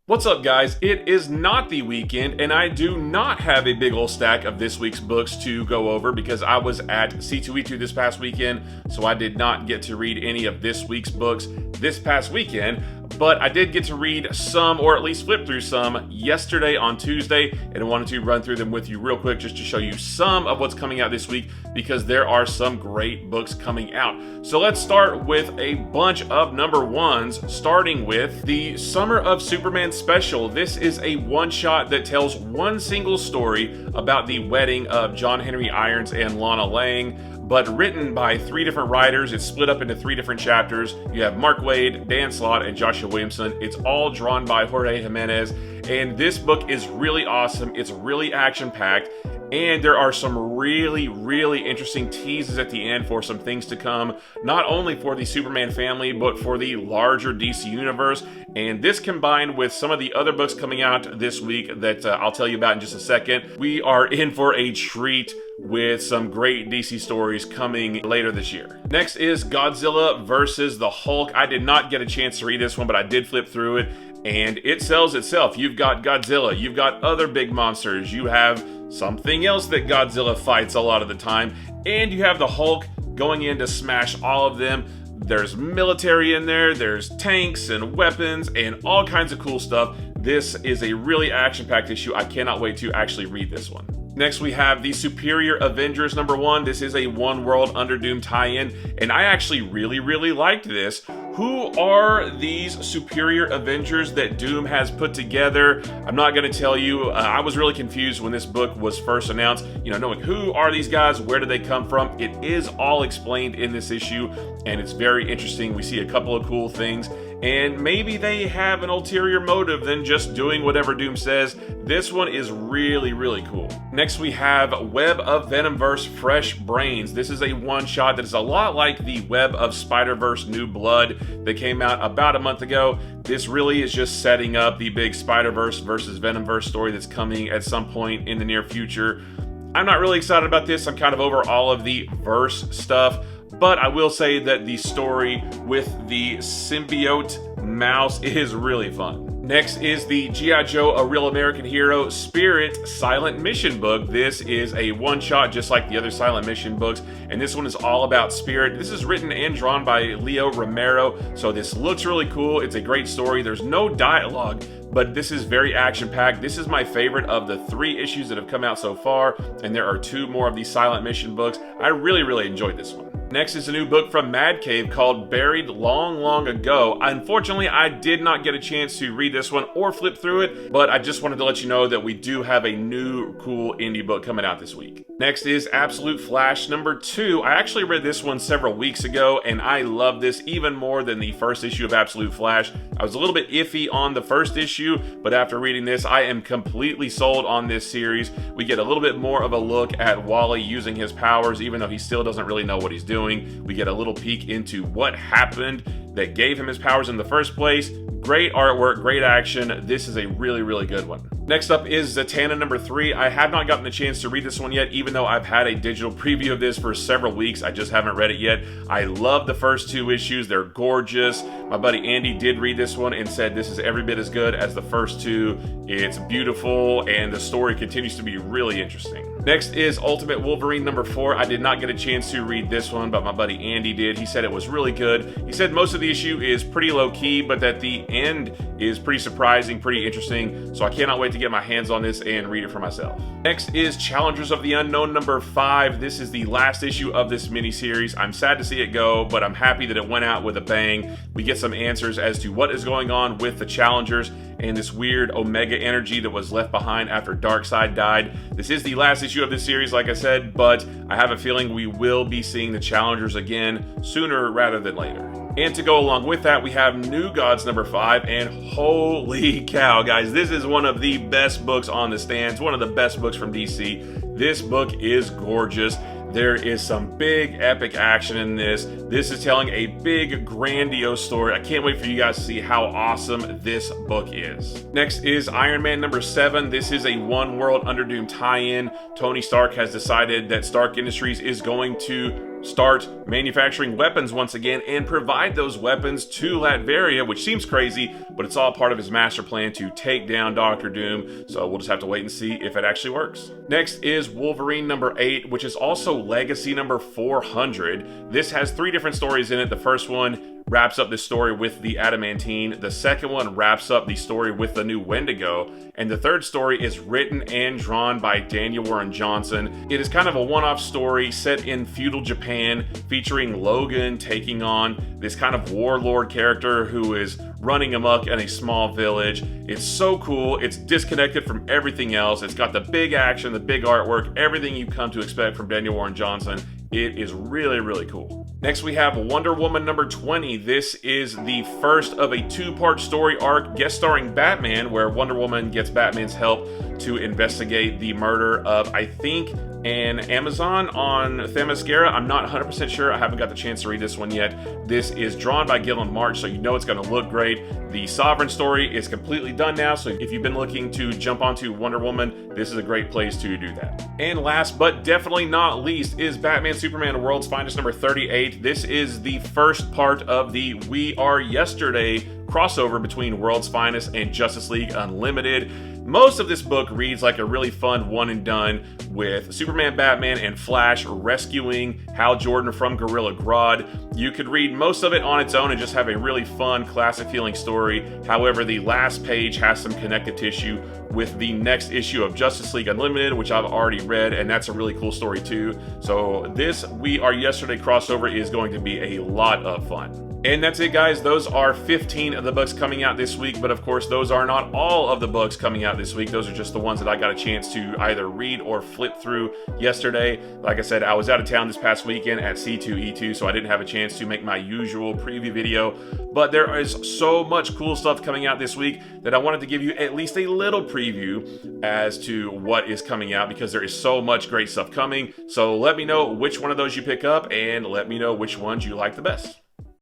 What's up, guys? It is not the weekend, and I do not have a big old stack of this week's books to go over because I was at C2E2 this past weekend, so I did not get to read any of this week's books this past weekend. But I did get to read some, or at least flip through some, yesterday on Tuesday, and I wanted to run through them with you real quick just to show you some of what's coming out this week because there are some great books coming out. So let's start with a bunch of number ones, starting with the Summer of Superman special. This is a one-shot that tells one single story about the wedding of John Henry Irons and Lana Lang, but written by three different writers. It's split up into three different chapters. You have Mark Waid, Dan Slott, and Joshua Williamson. It's all drawn by Jorge Jimenez, and this book is really awesome. It's really action-packed, and there are some really interesting teases at the end for some things to come, not only for the Superman family, but for the larger DC universe. And this combined with some of the other books coming out this week that I'll tell you about in just a second, we are in for a treat with some great DC stories coming later this year. Next is Godzilla versus the Hulk. I did not get a chance to read this one, but I did flip through it, and it sells itself. You've got Godzilla, you've got other big monsters, you have something else that Godzilla fights a lot of the time, and you have the Hulk going in to smash all of them. There's military in there, there's tanks and weapons and all kinds of cool stuff. This is a really action-packed issue. I cannot wait to actually read this one. Next, we have the Superior Avengers #1. This is a One World Under Doom tie-in, and I actually really liked this. Who are these Superior Avengers that Doom has put together? I'm not going to tell you. I was really confused when this book was first announced, knowing who are these guys, where do they come from? It is all explained in this issue, and it's very interesting. We see a couple of cool things, and maybe they have an ulterior motive than just doing whatever Doom says. This one is really cool. Next, we have Web of Venomverse Fresh Brains. This is a one-shot that is a lot like the Web of Spider-Verse New Blood that came out about a month ago. This really is just setting up the big Spider-Verse versus Venomverse story that's coming at some point in the near future. I'm not really excited about this. I'm kind of over all of the verse stuff, but I will say that the story with the symbiote mouse is really fun. Next is the G.I. Joe, A Real American Hero Spirit Silent Mission book. This is a one-shot just like the other Silent Mission books, and this one is all about Spirit. This is written and drawn by Leo Romero, so this looks really cool. It's a great story. There's no dialogue, but this is very action-packed. This is my favorite of the 3 issues that have come out so far, and there are 2 more of these Silent Mission books. I really enjoyed this one. Next is a new book from Mad Cave called Buried Long Ago. Unfortunately, I did not get a chance to read this one or flip through it, but I just wanted to let you know that we do have a new cool indie book coming out this week. Next is Absolute Flash #2. I actually read this one several weeks ago, and I love this even more than the first issue of Absolute Flash. I was a little bit iffy on the first issue, but after reading this, I am completely sold on this series. We get a little bit more of a look at Wally using his powers, even though he still doesn't really know what he's doing. We get a little peek into what happened that gave him his powers in the first place. Great artwork, great action. This is a really good one. Next up is Zatanna #3. I have not gotten the chance to read this one yet, even though I've had a digital preview of this for several weeks. I just haven't read it yet. I love the first 2 issues. They're gorgeous. My buddy Andy did read this one and said this is every bit as good as the first 2. It's beautiful, and the story continues to be really interesting. Next is Ultimate Wolverine #4. I did not get a chance to read this one, but my buddy Andy did. He said it was really good. He said most of the issue is pretty low-key, but that the end is pretty surprising, pretty interesting, so I cannot wait to get my hands on this and read it for myself. Next is Challengers of the Unknown #5. This is the last issue of this miniseries. I'm sad to see it go, but I'm happy that it went out with a bang. We get some answers as to what is going on with the Challengers and this weird Omega energy that was left behind after Darkseid died. This is the last issue of this series, like I said, but I have a feeling we will be seeing the Challengers again sooner rather than later. And to go along with that, we have New Gods #5, and holy cow, guys, this is one of the best books on the stands, one of the best books from DC. This book is gorgeous. There is some big epic action in this. This is telling a big grandiose story. I can't wait for you guys to see how awesome this book is. Next is Iron Man #7. This is a One World Under Doom tie-in. Tony Stark has decided that Stark Industries is going to start manufacturing weapons once again and provide those weapons to Latveria, which seems crazy, but it's all part of his master plan to take down Doctor Doom, so we'll just have to wait and see if it actually works. Next is Wolverine number 8, which is also Legacy number 400. This has 3 different stories in it. The first one wraps up this story with the Adamantine, the second one wraps up the story with the new Wendigo, and the third story is written and drawn by Daniel Warren Johnson. It is kind of a one-off story set in feudal Japan, featuring Logan taking on this kind of warlord character who is running amok in a small village. It's so cool. It's disconnected from everything else. It's got the big action, the big artwork, everything you've come to expect from Daniel Warren Johnson. It is really, really cool. Next, we have Wonder Woman number 20. This is the first of a 2-part story arc guest starring Batman, where Wonder Woman gets Batman's help to investigate the murder of, I think, an Amazon on Themyscira. I'm not 100% sure. I haven't got the chance to read this one yet. This is drawn by Gillen March, so you know it's going to look great. The Sovereign story is completely done now, so if you've been looking to jump onto Wonder Woman, this is a great place to do that. And last but definitely not least is Batman Superman World's Finest number 38. This is the first part of the We Are Yesterday crossover between World's Finest and Justice League Unlimited. Most of this book reads like a really fun one and done, with Superman, Batman, and Flash rescuing Hal Jordan from Gorilla Grodd. You could read most of it on its own and just have a really fun, classic feeling story. However, the last page has some connective tissue with the next issue of Justice League Unlimited, which I've already read, and that's a really cool story too. So this We Are Yesterday crossover is going to be a lot of fun. And that's it, guys. Those are 15 of the books coming out this week, but of course those are not all of the books coming out this week. Those are just the ones that I got a chance to either read or flip through yesterday. Like I said, I was out of town this past weekend at C2E2, so I didn't have a chance to make my usual preview video, but there is so much cool stuff coming out this week that I wanted to give you at least a little preview as to what is coming out, because there is so much great stuff coming. So let me know which one of those you pick up, and let me know which ones you like the best.